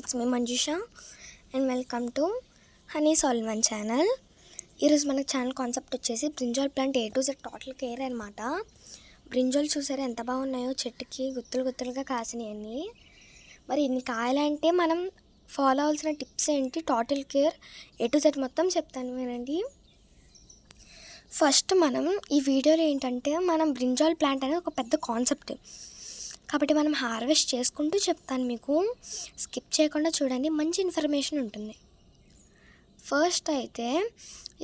It's me Manjusha and welcome to honey సాల్వన్ channel. ఈరోజు మన ఛానల్ కాన్సెప్ట్ వచ్చేసి brinjal plant A to Z total care అనమాట. Brinjal చూసారా ఎంత బాగున్నాయో, చెట్టుకి గుత్తులు గుత్తులుగా కాసినాయన్నీ. మరి ఇన్ని కాయాలంటే మనం ఫాలో అవ్వాల్సిన టిప్స్ ఏంటి, total care A to Z మొత్తం చెప్తాను వినండి. ఫస్ట్ మనం ఈ వీడియోలో ఏంటంటే మనం బ్రింజాల్ ప్లాంట్ అనేది ఒక పెద్ద కాన్సెప్ట్, కాబట్టి మనం హార్వెస్ట్ చేసుకుంటూ చెప్తాను, మీకు స్కిప్ చేయకుండా చూడండి, మంచి ఇన్ఫర్మేషన్ ఉంటుంది. ఫస్ట్ అయితే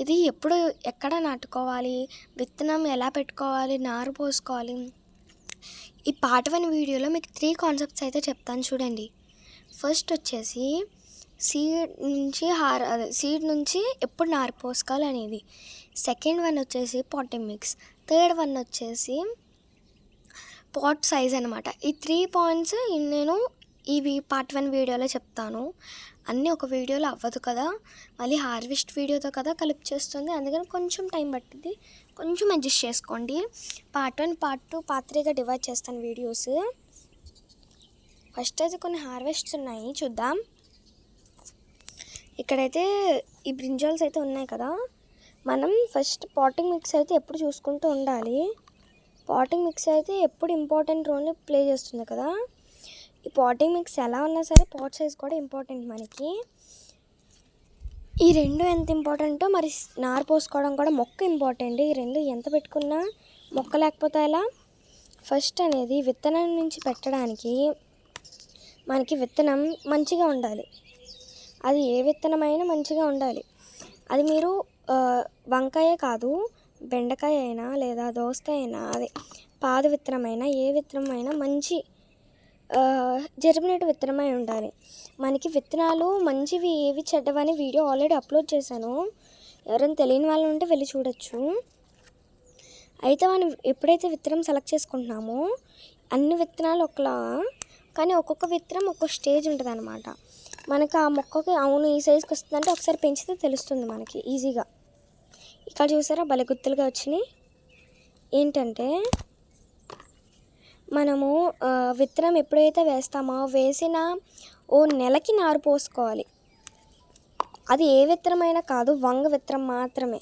ఇది ఎప్పుడు ఎక్కడ నాటుకోవాలి, విత్తనం ఎలా పెట్టుకోవాలి, నారు పోసుకోవాలి, ఈ పార్ట్ 1 వీడియోలో మీకు 3 కాన్సెప్ట్స్ అయితే చెప్తాను చూడండి. ఫస్ట్ వచ్చేసి సీడ్ నుంచి ఎప్పుడు నారు పోసుకోవాలి అనేది. సెకండ్ వన్ వచ్చేసి పాటింగ్ మిక్స్. థర్డ్ వన్ వచ్చేసి పాట్ సైజ్ అనమాట. ఈ 3 పాయింట్స్ నేను ఇవి పార్ట్ 1 వీడియోలో చెప్తాను. అన్నీ ఒక వీడియోలో అవ్వదు కదా, మళ్ళీ హార్వెస్ట్ వీడియోతో కదా కలిపి చేస్తుంది, అందుకని కొంచెం టైం పట్టింది, కొంచెం అడ్జస్ట్ చేసుకోండి. పార్ట్ 1 పార్ట్ 2 పార్ట్ 3గా డివైడ్ చేస్తాను వీడియోస్. ఫస్ట్ అయితే కొన్ని హార్వెస్ట్స్ ఉన్నాయి, చూద్దాం. ఇక్కడైతే ఈ బ్రింజాల్స్ అయితే ఉన్నాయి కదా, మనం ఫస్ట్ పాటింగ్ మిక్స్ అయితే ఎప్పుడు చూసుకుంటూ ఉండాలి. పాటింగ్ మిక్స్ అయితే ఎప్పుడు ఇంపార్టెంట్ రోల్ని ప్లే చేస్తుంది కదా. ఈ పాటింగ్ మిక్స్ ఎలా ఉన్నా సరే పాట్ సైజ్ కూడా ఇంపార్టెంట్ మనకి. ఈ రెండు ఎంత ఇంపార్టెంటో మరి నారు పోసుకోవడం కూడా మొక్క ఇంపార్టెంట్. ఈ రెండు ఎంత పెట్టుకున్నా మొక్క లేకపోతే ఎలా. ఫస్ట్ అనేది విత్తనం నుంచి పెట్టడానికి మనకి విత్తనం మంచిగా ఉండాలి. అది ఏ విత్తనమైనా మంచిగా ఉండాలి. అది మీరు వంకాయ కాదు, బెండకాయ అయినా లేదా దోసకాయ అయినా, అదే పాదు విత్తనమైనా ఏ విత్తనమైనా మంచి జెర్మినేట్ విత్తనమై ఉండాలి. మనకి విత్తనాలు మంచివి ఏవి చెడ్డవని వీడియో ఆల్రెడీ అప్లోడ్ చేశాను, ఎవరైనా తెలియని వాళ్ళు ఉంటే వెళ్ళి చూడొచ్చు. అయితే మనం ఎప్పుడైతే విత్తనం సెలెక్ట్ చేసుకుంటున్నామో అన్ని విత్తనాలు ఒకలా, కానీ ఒక్కొక్క విత్తనం ఒక్కొక్క స్టేజ్ ఉంటుంది అనమాట. మనకు ఆ మొక్కకి అవును ఈ సైజుకి వస్తుందంటే ఒకసారి పెంచితే తెలుస్తుంది మనకి ఈజీగా. ఇక్కడ చూసారా భలే గుత్తులుగా వచ్చినాయి. ఏంటంటే మనము విత్తనం ఎప్పుడైతే వేస్తామో వేసిన ఓ నెలకి నారు పోసుకోవాలి. అది ఏ విత్తనమైనా కాదు, వంగ విత్తనం మాత్రమే.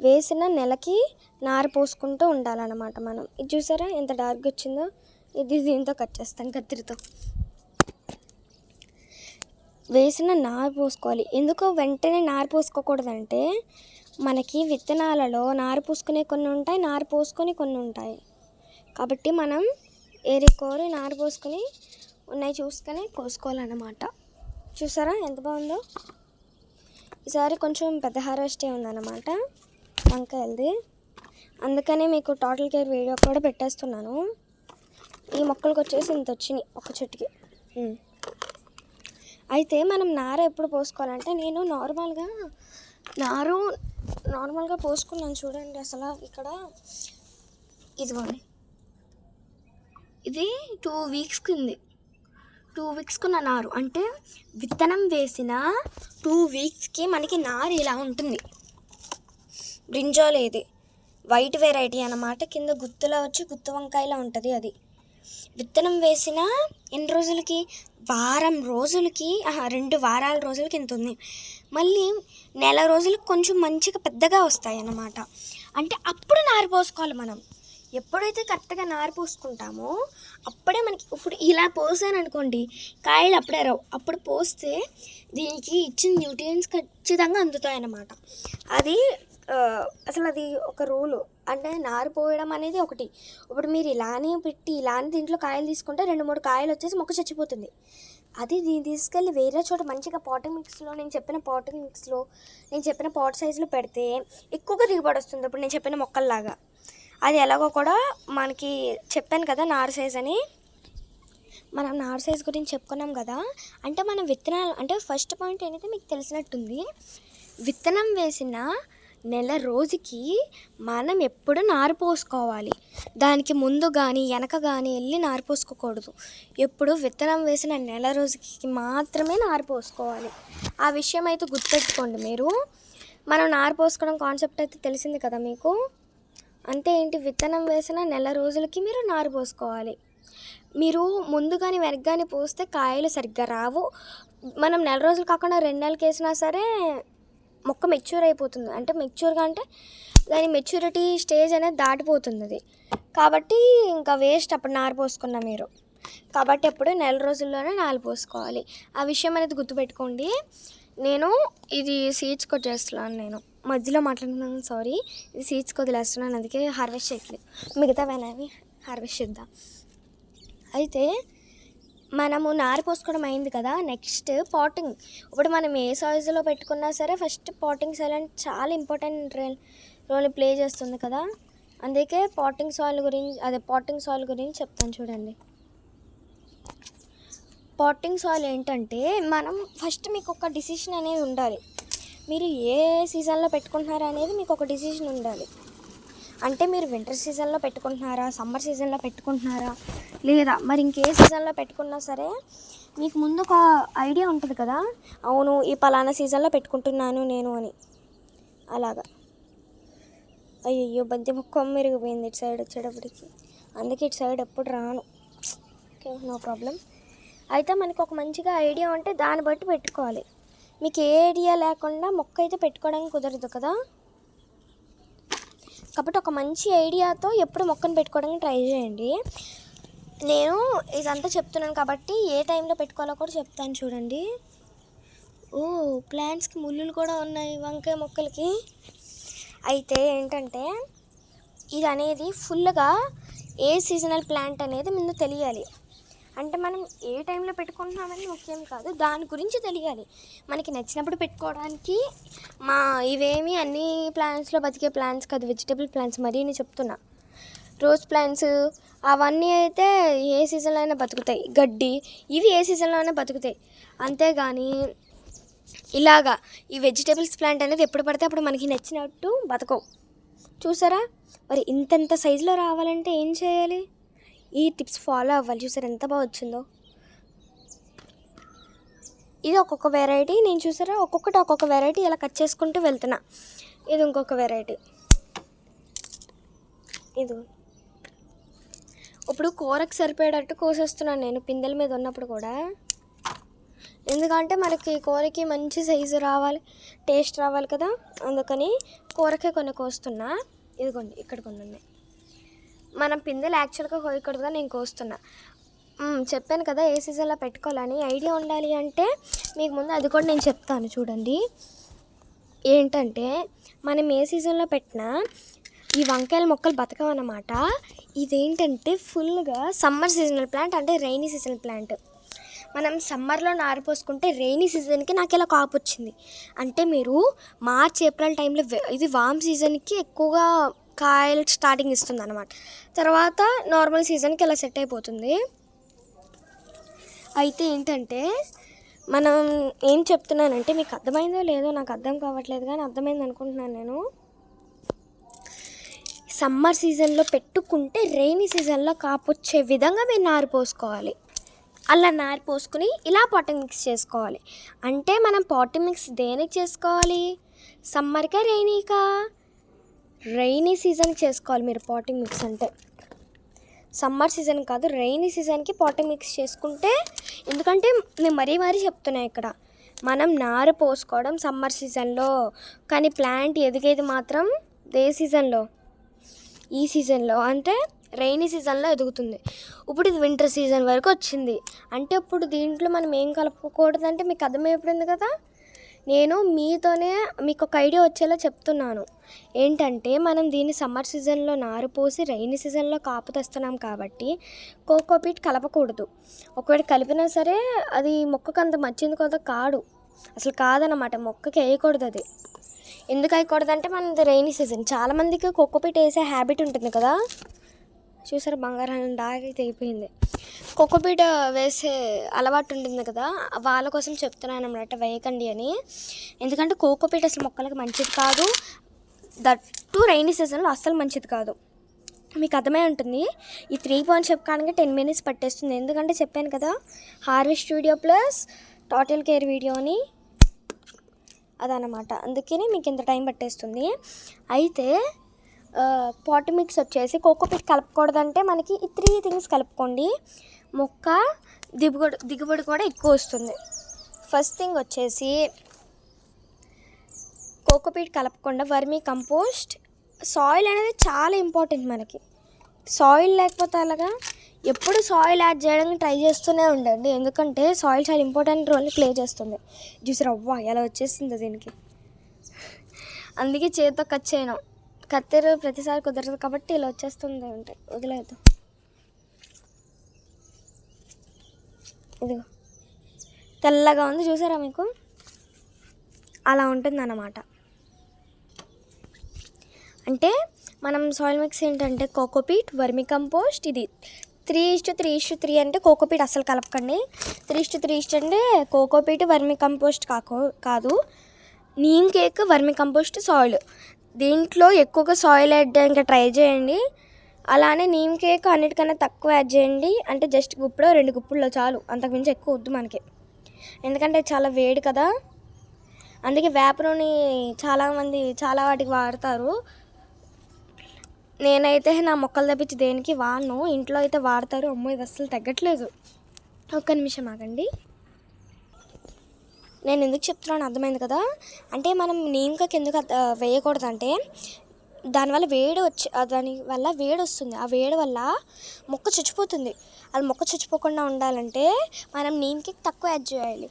వేసిన నెలకి నారు పోసుకుంటూ ఉండాలన్నమాట మనం. ఇది చూసారా ఎంత డార్క్గా వచ్చిందో, ఇది దీంతో కట్ చేస్తాను కత్తిరితో. వేసిన నారు పోసుకోవాలి. ఎందుకో వెంటనే నారు పోసుకోకూడదంటే మనకి విత్తనాలలో నారు పూసుకునే కొన్ని ఉంటాయి, నారు పోసుకొని కొన్ని ఉంటాయి. కాబట్టి మనం ఏరికోరి నారు పోసుకొని ఉన్నాయి చూసుకొని కోసుకోవాలన్నమాట. చూసారా ఎంత బాగుందో. ఈసారి కొంచెం పెద్ద హార్వెస్టే ఉందన్నమాట వంకాయలది, అందుకనే మీకు టోటల్ కేర్ వీడియో కూడా పెట్టేస్తున్నాను. ఈ మొక్కలకు వచ్చేసి ఇంత వచ్చినాయి ఒక చెట్టుకి. అయితే మనం నార ఎప్పుడు పోసుకోవాలంటే, నేను నార్మల్గా పోసుకున్నాను చూడండి. అసలు ఇక్కడ ఇదిగోండి, ఇది 2 వీక్స్కి ఉంది. 2 వీక్స్కి ఉన్న నారు అంటే విత్తనం వేసిన 2 వీక్స్కి మనకి నారు ఇలా ఉంటుంది. బ్రింజాల్ ఇది వైట్ వెరైటీ అన్నమాట. కింద గుత్తులా వచ్చి గుత్తి వంకాయలా ఉంటుంది. అది విత్తనం వేసిన ఎన్ని రోజులకి, వారం రోజులకి, 2 వారాల రోజులకి ఇంత ఉంది. మళ్ళీ నెల రోజులకు కొంచెం మంచిగా పెద్దగా వస్తాయి అన్నమాట. అంటే అప్పుడు నారు పోసుకోవాలి మనం. ఎప్పుడైతే కరెక్ట్గా నారు పోసుకుంటామో అప్పుడే మనకి, ఇప్పుడు ఇలా పోసాను అనుకోండి కాయలు అప్పుడే రావు. అప్పుడు పోస్తే దీనికి ఇచ్చిన న్యూట్రియంట్స్ ఖచ్చితంగా అందుతాయి అన్నమాట. అసలు అది ఒక రూలు. అంటే నారు పోయడం అనేది ఒకటి. ఇప్పుడు మీరు ఇలానే పెట్టి ఇలానే దీంట్లో కాయలు తీసుకుంటే 2-3 కాయలు వచ్చేసి మొక్క చచ్చిపోతుంది. అది దీన్ని తీసుకెళ్ళి వేరే చోట మంచిగా పాటింగ్ మిక్స్లో, నేను చెప్పిన పాట్ సైజులో పెడితే ఎక్కువగా దిగుబడి వస్తుంది. ఇప్పుడు నేను చెప్పిన మొక్కల్లాగా అది ఎలాగో కూడా మనకి చెప్పాను కదా నారు సైజ్ అని. మనం నారు సైజ్ గురించి చెప్పుకున్నాం కదా. అంటే మనం విత్తనాలు, అంటే ఫస్ట్ పాయింట్ ఏంటంటే మీకు తెలిసినట్టుంది, విత్తనం వేసిన నెల రోజుకి మనం ఎప్పుడు నారు పోసుకోవాలి. దానికి ముందు కానీ వెనక కానీ వెళ్ళి నారు పోసుకోకూడదు. ఎప్పుడు విత్తనం వేసిన నెల రోజుకి మాత్రమే నారు పోసుకోవాలి. ఆ విషయం అయితే గుర్తుపెట్టుకోండి మీరు. మనం నారు పోసుకోవడం కాన్సెప్ట్ అయితే తెలిసింది కదా మీకు. అంటే ఏంటి, విత్తనం వేసిన నెల రోజులకి మీరు నారు పోసుకోవాలి. మీరు ముందుగాని వెనక్గాని పోస్తే కాయలు సరిగ్గా రావు. మనం నెల రోజులు కాకుండా 2 నెలలకి వేసినా సరే మొక్క మెచ్యూర్ అయిపోతుంది. అంటే మెచ్యూర్గా అంటే దాని మెచ్యూరిటీ స్టేజ్ అనేది దాటిపోతుంది అది. కాబట్టి ఇంకా వేస్ట్ అప్పుడు నారు పోసుకున్న మీరు. కాబట్టి ఎప్పుడు నెల రోజుల్లోనే నారు పోసుకోవాలి. ఆ విషయం అనేది గుర్తుపెట్టుకోండి. నేను ఇది సీడ్స్కి వచ్చేస్తున్నాను. నేను మధ్యలో మాట్లాడుతున్నాను, సారీ. ఇది సీడ్స్కి వదిలేస్తున్నాను, అందుకే హార్వెస్ట్ చేయట్లేదు. మిగతావేనవి హార్వెస్ట్ చేద్దాం. అయితే మనము నారు పోసుకోవడం అయింది కదా, నెక్స్ట్ పాటింగ్. ఇప్పుడు మనం ఏ సైజులో పెట్టుకున్నా సరే ఫస్ట్ పాటింగ్ సాయిల్ అంటే చాలా ఇంపార్టెంట్ రోల్ ప్లే చేస్తుంది కదా. అందుకే పాటింగ్ సాయిల్ గురించి చెప్తాను చూడండి. పాటింగ్ సాయిల్ ఏంటంటే మనం ఫస్ట్ మీకు ఒక డిసిషన్ అనేది ఉండాలి. మీరు ఏ సీజన్లో పెట్టుకుంటున్నారా అనేది మీకు ఒక డిసిషన్ ఉండాలి. అంటే మీరు వింటర్ సీజన్లో పెట్టుకుంటున్నారా, సమ్మర్ సీజన్లో పెట్టుకుంటున్నారా, లేదా మరి ఇంకే సీజన్లో పెట్టుకున్నా సరే మీకు ముందు ఒక ఐడియా ఉంటుంది కదా, అవును ఈ పలానా సీజన్లో పెట్టుకుంటున్నాను నేను అని. అలాగా. అయ్యో బంతి మొక్క మెరిగిపోయింది ఇటు సైడ్ వచ్చేటప్పటికి, అందుకే ఇటు సైడ్ ఎప్పుడు రాను. Okay, no problem. అయితే మనకు ఒక మంచిగా ఐడియా ఉంటే దాన్ని బట్టి పెట్టుకోవాలి. మీకు ఏ ఐడియా లేకుండా మొక్క అయితే పెట్టుకోవడానికి కుదరదు కదా. కాబట్టి ఒక మంచి ఐడియాతో ఎప్పుడు మొక్కను పెట్టుకోవడానికి ట్రై చేయండి. నేను ఇదంతా చెప్తున్నాను కాబట్టి ఏ టైంలో పెట్టుకోవాలో కూడా చెప్తాను చూడండి. ప్లాంట్స్కి ముళ్ళులు కూడా ఉన్నాయి వంకాయ మొక్కలకి. అయితే ఏంటంటే ఇది అనేది ఫుల్గా ఏ సీజనల్ ప్లాంట్ అనేది ముందు తెలియాలి. అంటే మనం ఏ టైంలో పెట్టుకుంటున్నామని ముఖ్యం కాదు, దాని గురించి తెలియాలి. మనకి నచ్చినప్పుడు పెట్టుకోవడానికి ఇవేమి అన్ని ప్లాంట్స్లో బతికే ప్లాంట్స్ కాదు, వెజిటబుల్ ప్లాంట్స్. మరీ నేను చెప్తున్నా, రోజ్ ప్లాంట్స్ అవన్నీ అయితే ఏ సీజన్లో అయినా బతుకుతాయి. గడ్డి ఇవి ఏ సీజన్లో అయినా బతుకుతాయి. అంతేగాని ఇలాగా ఈ వెజిటబుల్స్ ప్లాంట్ అనేది ఎప్పుడు పడితే అప్పుడు మనకి నచ్చినట్టు బతకవు. చూసారా, మరి ఇంతంత సైజులో రావాలంటే ఏం చేయాలి? ఈ టిప్స్ ఫాలో అవ్వాలి. చూసారు ఎంత బాగా వచ్చిందో. ఇది ఒక్కొక్క వెరైటీ. నేను చూసారా ఒక్కొక్క వెరైటీ ఇలా కట్ చేసుకుంటూ వెళ్తున్నా. ఇది ఇంకొక వెరైటీ. ఇది ఇప్పుడు కూరకు సరిపోయేటట్టు కోసేస్తున్నాను నేను పిందెల మీద ఉన్నప్పుడు కూడా. ఎందుకంటే మనకి కూరకి మంచి సైజు రావాలి, టేస్ట్ రావాలి కదా, అందుకని కూరకే కొన్ని కోస్తున్నా. ఇదిగోండి ఇక్కడ కొన్ని ఉన్నాయి. మనం పిందెలు యాక్చువల్గా కోయకూడదుగా నేను కోస్తున్నా. చెప్పాను కదా ఏ సీజన్లో పెట్టుకోవాలని. ఐడియా ఉండాలి అంటే మీకు ముందు అది కూడా నేను చెప్తాను చూడండి. ఏంటంటే మనం ఏ సీజన్లో పెట్టినా ఈ వంకాయల మొక్కలు బతకవన్నమాట. ఇదేంటంటే ఫుల్గా సమ్మర్ సీజనల్ ప్లాంట్, అంటే రైనీ సీజనల్ ప్లాంట్. మనం సమ్మర్లో నారు పోసుకుంటే రైనీ సీజన్కి నాకు ఇలా కాపు వచ్చింది. అంటే మీరు మార్చ్ ఏప్రిల్ టైంలో ఇది వామ్ సీజన్కి ఎక్కువగా కాయలు స్టార్టింగ్ ఇస్తుంది అన్నమాట. తర్వాత నార్మల్ సీజన్కి ఇలా సెట్ అయిపోతుంది. అయితే ఏంటంటే మనం ఏం చెప్తున్నానంటే మీకు అర్థమైందో లేదో నాకు అర్థం కావట్లేదు, కానీ అర్థమైంది అనుకుంటున్నాను నేను. సమ్మర్ సీజన్లో పెట్టుకుంటే రైనీ సీజన్లో కాపొచ్చే విధంగా మీరు నారు పోసుకోవాలి. అలా నారు పోసుకుని ఇలా పాటింగ్ మిక్స్ చేసుకోవాలి. అంటే మనం పాటింగ్ మిక్స్ దేనికి చేసుకోవాలి? సమ్మర్కా రైనీకా? రైనీ సీజన్కి చేసుకోవాలి మీరు పాటింగ్ మిక్స్. అంటే సమ్మర్ సీజన్ కాదు, రైనీ సీజన్కి పాటింగ్ మిక్స్ చేసుకుంటే, ఎందుకంటే నేను మరీ చెప్తున్నా ఇక్కడ, మనం నారు పోసుకోవడం సమ్మర్ సీజన్లో, కానీ ప్లాంట్ ఎదిగేది మాత్రం ఏ సీజన్లో? ఈ సీజన్లో, అంటే రైనీ సీజన్లో ఎదుగుతుంది. ఇప్పుడు ఇది వింటర్ సీజన్ వరకు వచ్చింది అంటే ఇప్పుడు దీంట్లో మనం ఏం కలుపుకోకూడదంటే మీకు అర్థమైపోయింది కదా. నేను మీతోనే మీకు ఒక ఐడియా వచ్చేలా చెప్తున్నాను. ఏంటంటే మనం దీన్ని సమ్మర్ సీజన్లో నారు పోసి రైనీ సీజన్లో కాపు తెస్తున్నాం కాబట్టి కోకోపీట్ కలపకూడదు. ఒకవేళ కలిపినా సరే అది మొక్కకు అంత మంచిది కదా కాదు, అసలు కాదన్నమాట. మొక్కకి వేయకూడదు అది. ఎందుకు వేయకూడదు అంటే మనది రైనీ సీజన్. చాలామందికి కోకోపీట్ వేసే హ్యాబిట్ ఉంటుంది కదా. చూసారు బంగారం దాగైతే అయిపోయింది. కోకోపీట్ వేసే అలవాటు ఉంటుంది కదా, వాళ్ళ కోసం చెప్తున్నాను అన్నమాట, వేయకండి అని. ఎందుకంటే కోకోపీట్ అసలు మొక్కలకు మంచిది కాదు, దట్టు రైనీ సీజన్లో అస్సలు మంచిది కాదు. మీకు అర్థమై ఉంటుంది. ఈ 3 పాయింట్స్ చెప్పడానికి 10 minutes పట్టేస్తుంది. ఎందుకంటే చెప్పాను కదా harvest video plus total care వీడియోని, అదనమాట. అందుకని మీకు ఇంత టైం పట్టేస్తుంది. అయితే పాట్ మిక్స్ వచ్చేసి కోకోపీట్ కలపకూడదంటే మనకి ఈ 3 things కలుపుకోండి. మొక్క దిగుబడి కూడా ఎక్కువ వస్తుంది. ఫస్ట్ థింగ్ వచ్చేసి కోకోపీట్ కలపకుండా వర్మీ కంపోస్ట్, సాయిల్ అనేది చాలా ఇంపార్టెంట్ మనకి. సాయిల్ లేకపోతే అలాగా ఎప్పుడు సాయిల్ యాడ్ చేయడానికి ట్రై చేస్తూనే ఉండండి, ఎందుకంటే సాయిల్ చాలా ఇంపార్టెంట్ రోల్ని ప్లే చేస్తుంది. చూసారు అవ్వ ఎలా వచ్చేసిందో దీనికి, అందుకే చేతితో కట్ చేయను, కత్తెర ప్రతిసారి కుదరదు కాబట్టి ఇలా వచ్చేస్తుంది. ఉంటాయి వదిలేదు, ఇదిగో తెల్లగా ఉంది చూసారా మీకు, అలా ఉంటుంది అన్నమాట. అంటే మనం సాయిల్ మిక్స్ ఏంటంటే కోకోపీట్, వర్మి కంపోస్ట్, ఇది 3:3:3 అంటే కోకోపీట్ అస్సలు కలపకండి. 3:3 అంటే కోకోపీట్, వర్మి కంపోస్ట్ కాదు, నీమ్ కేక్, వర్మి కంపోస్ట్, సాయిల్. దీంట్లో ఎక్కువగా సాయిల్ యాడ్ చేయడానికి ట్రై చేయండి. అలానే నీమ్ కేక్ అన్నిటికన్నా తక్కువ యాడ్ చేయండి, అంటే జస్ట్ గుప్పులో 2 గుప్పుల్లో చాలు, అంతకుమించి ఎక్కువ వద్దు మనకి, ఎందుకంటే చాలా వేడి కదా. అందుకే వేప నూనె చాలామంది చాలా వాటికి వాడతారు. నేనైతే నా మొక్కలు తప్పించి దేనికి వాడను, ఇంట్లో అయితే వాడతారు. అమ్మో ఇది అస్సలు తగ్గట్లేదు. ఒక్క నిమిషం ఆగండి, నేను ఎందుకు చెప్తున్నాను అర్థమైంది కదా. అంటే మనం నీమ్కి ఎందుకు వేయకూడదంటే దానివల్ల వేడి వస్తుంది. ఆ వేడి వల్ల మొక్క చచ్చిపోతుంది. అది మొక్క చచ్చిపోకుండా ఉండాలంటే మనం నీమ్కి తక్కువ యాడ్ చేయాలి.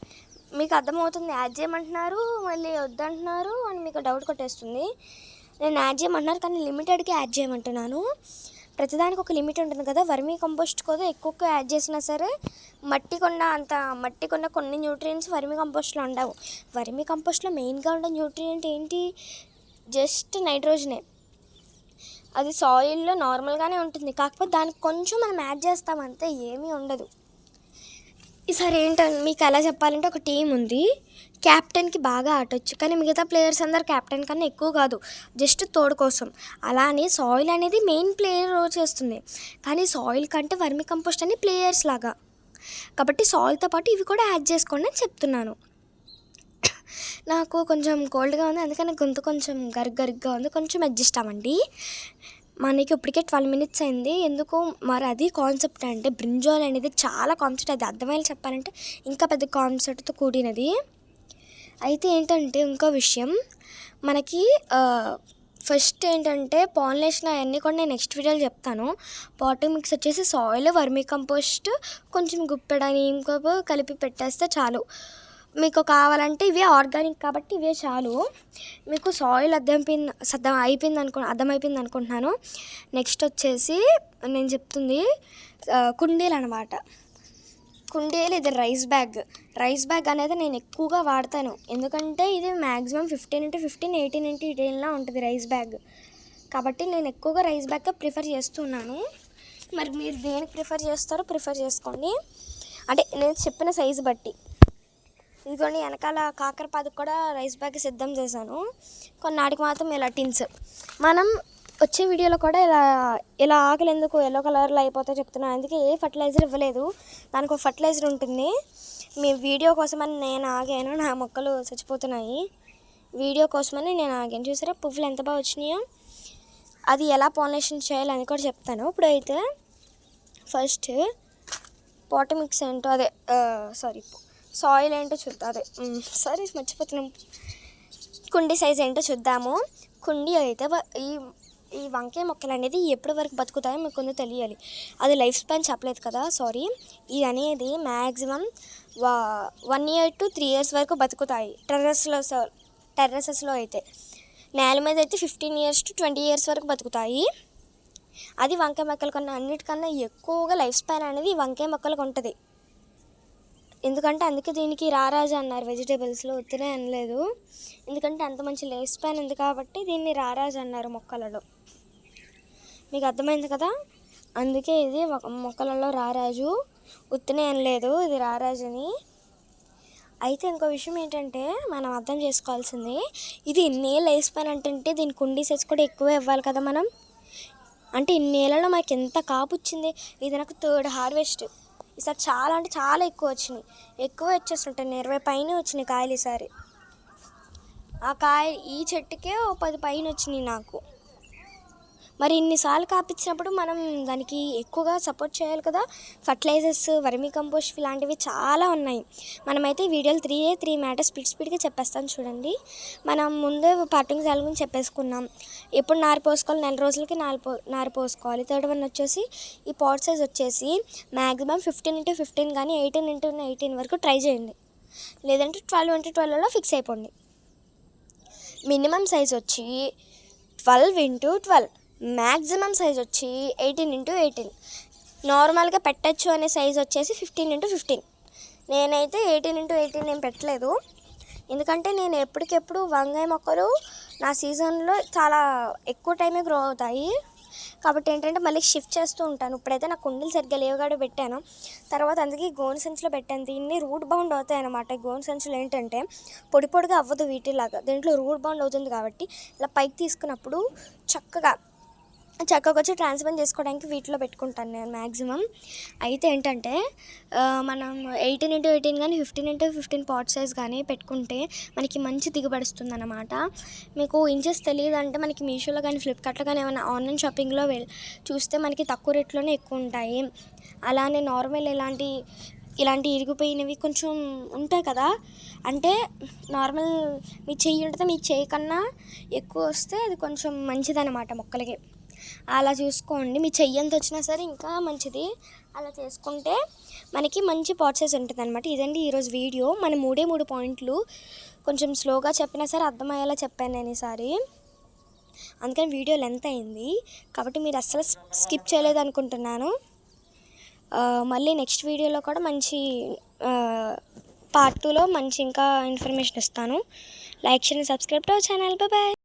మీకు అర్థమవుతుంది, యాడ్ చేయమంటున్నారు మళ్ళీ వద్దంటున్నారు అని మీకు డౌట్ కొట్టేస్తుంది. నేను యాడ్ చేయమంటున్నారు కానీ లిమిటెడ్గా యాడ్ చేయమంటున్నాను. ప్రతిదానికి ఒక లిమిట్ ఉంటుంది కదా. వర్మీ కంపోస్ట్ కూడా ఎక్కువగా యాడ్ చేసినా సరే మట్టి కొన్న కొన్ని న్యూట్రియంట్స్ వర్మీ కంపోస్ట్లో ఉండవు. వర్మీ కంపోస్ట్లో మెయిన్గా ఉండే న్యూట్రియంట్ ఏంటి, జస్ట్ నైట్రోజనే. అది సాయిల్లో నార్మల్గానే ఉంటుంది, కాకపోతే దానికి కొంచెం మనం యాడ్ చేస్తామంతే, ఏమీ ఉండదు. ఈసారి ఏంటంటే మీకు ఎలా చెప్పాలంటే, ఒక టీం ఉంది, క్యాప్టెన్కి బాగా ఆటొచ్చు కానీ మిగతా ప్లేయర్స్ అందరు క్యాప్టెన్ కన్నా ఎక్కువ కాదు, జస్ట్ తోడు కోసం. అలానే సాయిల్ అనేది మెయిన్ ప్లేయర్ రోల్ చేస్తుంది, కానీ సాయిల్ కంటే వర్మి కంపోస్ట్ అని ప్లేయర్స్ లాగా, కాబట్టి సాయిల్తో పాటు ఇవి కూడా యాడ్ చేసుకోండి అని చెప్తున్నాను. నాకు కొంచెం కోల్డ్గా ఉంది, అందుకని గొంతు కొంచెం గరిగ్గా ఉంది, కొంచెం అడ్జస్ట్ అవ్వండి. మనకి ఇప్పటికే 12 minutes అయింది. ఎందుకు మరి అది కాన్సెప్ట్ అంటే బ్రింజాల్ అనేది చాలా కాన్సెప్ట్, అది అర్థమయ్యేలా చెప్పాలంటే ఇంకా పెద్ద కాన్సెప్ట్తో కూడినది. అయితే ఏంటంటే ఇంకో విషయం, మనకి ఫస్ట్ ఏంటంటే పాలినేషన్ అవన్నీ కూడా నేను నెక్స్ట్ వీడియోలో చెప్తాను. పాటింగ్ మిక్స్ వచ్చేసి సాయిల్, వర్మీ కంపోస్ట్, కొంచెం గుప్పెడ నీమ్ కప్ కలిపి పెట్టేస్తే చాలు. మీకు కావాలంటే ఇవే ఆర్గానిక్ కాబట్టి ఇవే చాలు. మీకు సాయిల్ అర్థమైపోయింది అనుకుంటున్నాను. నెక్స్ట్ వచ్చేసి నేను చెప్తుంది కుండీలు అనమాట. కుండీలు, ఇది రైస్ బ్యాగ్ అనేది నేను ఎక్కువగా వాడతాను, ఎందుకంటే ఇది మ్యాక్సిమం 15x15 18x18లా ఉంటుంది రైస్ బ్యాగ్, కాబట్టి నేను ఎక్కువగా రైస్ బ్యాగ్ ప్రిఫర్ చేస్తున్నాను. మరి మీరు దేనికి ప్రిఫర్ చేస్తారో ప్రిఫర్ చేసుకోండి, అంటే నేను చెప్పిన సైజు బట్టి. ఇదిగోండి వెనకాల కాకరపాదుకు కూడా రైస్ బ్యాగ్ సిద్ధం చేశాను, కొన్నాటికి మాత్రం ఇలా టిన్స్. మనం వచ్చే వీడియోలో కూడా ఇలా ఆకులు ఎందుకు ఎల్లో కలర్లో అయిపోతే చెప్తున్నాను, అందుకే ఏ ఫర్టిలైజర్ ఇవ్వలేదు, దానికి ఒక ఫర్టిలైజర్ ఉంటుంది. మీ వీడియో కోసమని నేను ఆగాను, నా మొక్కలు చచ్చిపోతున్నాయి, వీడియో కోసమని నేను ఆగాను. చూసారా పువ్వులు ఎంత బాగా వచ్చినాయో, అది ఎలా పాలినేషన్ చేయాలని కూడా చెప్తాను. ఇప్పుడైతే ఫస్ట్ పాట్ మిక్స్ ఏంటో సాయిల్ ఏంటో చూద్దాం, మర్చిపోతున్నాం, కుండీ సైజ్ ఏంటో చూద్దాము. కుండీ అయితే ఈ వంకాయ మొక్కలు అనేది ఎప్పటి వరకు బతుకుతాయో మీకు కొంచెం తెలియాలి, అది లైఫ్ స్పాన్ చెప్పలేదు కదా, సారీ. ఇది అనేది మ్యాక్సిమం 1 year to 3 years వరకు బతుకుతాయి టెర్రసెస్లో అయితే. నేల మీద అయితే 15 years to 20 years వరకు బతుకుతాయి. అది వంకాయ మొక్కల కన్నా అన్నిటికన్నా ఎక్కువగా లైఫ్ స్పాన్ అనేది వంకాయ మొక్కలకు ఉంటుంది. ఎందుకంటే అందుకే దీనికి రారాజు అన్నారు వెజిటేబుల్స్లో, ఉత్తరే అనలేదు, ఎందుకంటే అంత మంచి లైఫ్ స్పాన్ ఉంది కాబట్టి దీన్ని రారాజు అన్నారు మొక్కలలో. మీకు అర్థమైంది కదా, అందుకే ఇది మొక్కలలో రారాజు, ఉత్తనే అనలేదు, ఇది రారాజుని. అయితే ఇంకో విషయం ఏంటంటే మనం అర్థం చేసుకోవాల్సింది, ఇది ఇన్నేళ్ళ లైఫ్ స్పాన్ అంటే దీని కుండీ సైజ్ కూడా ఎక్కువే ఇవ్వాలి కదా మనం. అంటే ఇన్నేళ్ళలో మనకి ఎంత కాపు వచ్చింది, ఇది నాకు 3rd హార్వెస్ట్. ఈసారి చాలా అంటే చాలా ఎక్కువ వచ్చినాయి, ఎక్కువ వచ్చేస్తుంటాయి, 20 పైన వచ్చినాయి కాయలు ఈసారి. ఆ కాయ ఈ చెట్టుకే 10 పైన వచ్చినాయి నాకు. మరి ఇన్నిసార్లు కాపించినప్పుడు మనం దానికి ఎక్కువగా సపోర్ట్ చేయాలి కదా. ఫర్టిలైజర్స్, వర్మీ కంపోస్ట్ ఇలాంటివి చాలా ఉన్నాయి. మనమైతే వీడియోలు 3 మ్యాటర్స్ స్పీడ్గా చెప్పేస్తాను చూడండి. మనం ముందే పాటింగ్ సాల్ గురించి చెప్పేసుకున్నాం. ఎప్పుడు నారు పోసుకోవాలి, నెల రోజులకి నారు పోసుకోవాలి. థర్డ్ వన్ వచ్చేసి ఈ పాట్ సైజ్ వచ్చేసి మ్యాక్సిమం 15x15 కానీ 18x18 వరకు ట్రై చేయండి. లేదంటే 12x12లో ఫిక్స్ అయిపోండి. మినిమం సైజ్ వచ్చి 12x12, మ్యాక్సిమం సైజ్ వచ్చి 18x18. నార్మల్గా పెట్టచ్చు అనే సైజ్ వచ్చేసి 15x15. నేనైతే 18x18 ఏం పెట్టలేదు, ఎందుకంటే నేను ఎప్పటికెప్పుడు వంకాయ మొక్కలు నా సీజన్లో చాలా ఎక్కువ టైమే గ్రో అవుతాయి కాబట్టి ఏంటంటే మళ్ళీ షిఫ్ట్ చేస్తూ ఉంటాను. ఇప్పుడైతే నాకు కుండీలు సరిగ్గా లేవుగాడ పెట్టాను. తర్వాత అందుకే గోను సంచిలో పెట్టాను. దీన్ని రూట్ బౌండ్ అవుతాయి అన్నమాట. గోను సంచులు ఏంటంటే పొడిగా అవ్వదు వీటిలాగా, దీంట్లో రూట్ బౌండ్ అవుతుంది కాబట్టి ఇలా పైకి తీసుకున్నప్పుడు చక్కగా వచ్చి ట్రాన్స్ఫర్ చేసుకోవడానికి వీటిలో పెట్టుకుంటాను నేను మ్యాక్సిమం. అయితే ఏంటంటే మనం 18x18 కానీ 15x15 పాట్ సైజ్ కానీ పెట్టుకుంటే మనకి మంచి దిగుబడిస్తుంది అన్నమాట. మీకు ఇంచెస్ తెలియదంటే మనకి మీషోలో కానీ ఫ్లిప్కార్ట్లో కానీ ఏమైనా ఆన్లైన్ షాపింగ్లో చూస్తే మనకి తక్కువ రేట్లోనే ఎక్కువ ఉంటాయి. అలానే నార్మల్ ఇలాంటి ఇరిగిపోయినవి కొంచెం ఉంటాయి కదా, అంటే నార్మల్ మీ చెయ్యి ఉంటుంది, మీ చెయ్యి కన్నా ఎక్కువ వస్తే అది కొంచెం మంచిదన్నమాట మొక్కలకి. అలా చూసుకోండి. మీ చెయ్యి ఎంత వచ్చినా సరే ఇంకా మంచిది. అలా చేసుకుంటే మనకి మంచి పాట్ సైజ్ ఉంటుంది అనమాట. ఇదండి ఈరోజు వీడియో. మన 3 పాయింట్లు కొంచెం స్లోగా చెప్పినా సరే అర్థమయ్యేలా చెప్పాను నేను ఈసారి, అందుకని వీడియో లెంత్ అయింది కాబట్టి మీరు అస్సలు స్కిప్ చేయలేదు అనుకుంటున్నాను. మళ్ళీ నెక్స్ట్ వీడియోలో కూడా మంచి పార్ట్ 2లో మంచి ఇంకా ఇన్ఫర్మేషన్ ఇస్తాను. లైక్ చేయండి, subscribe to our channel. Bye.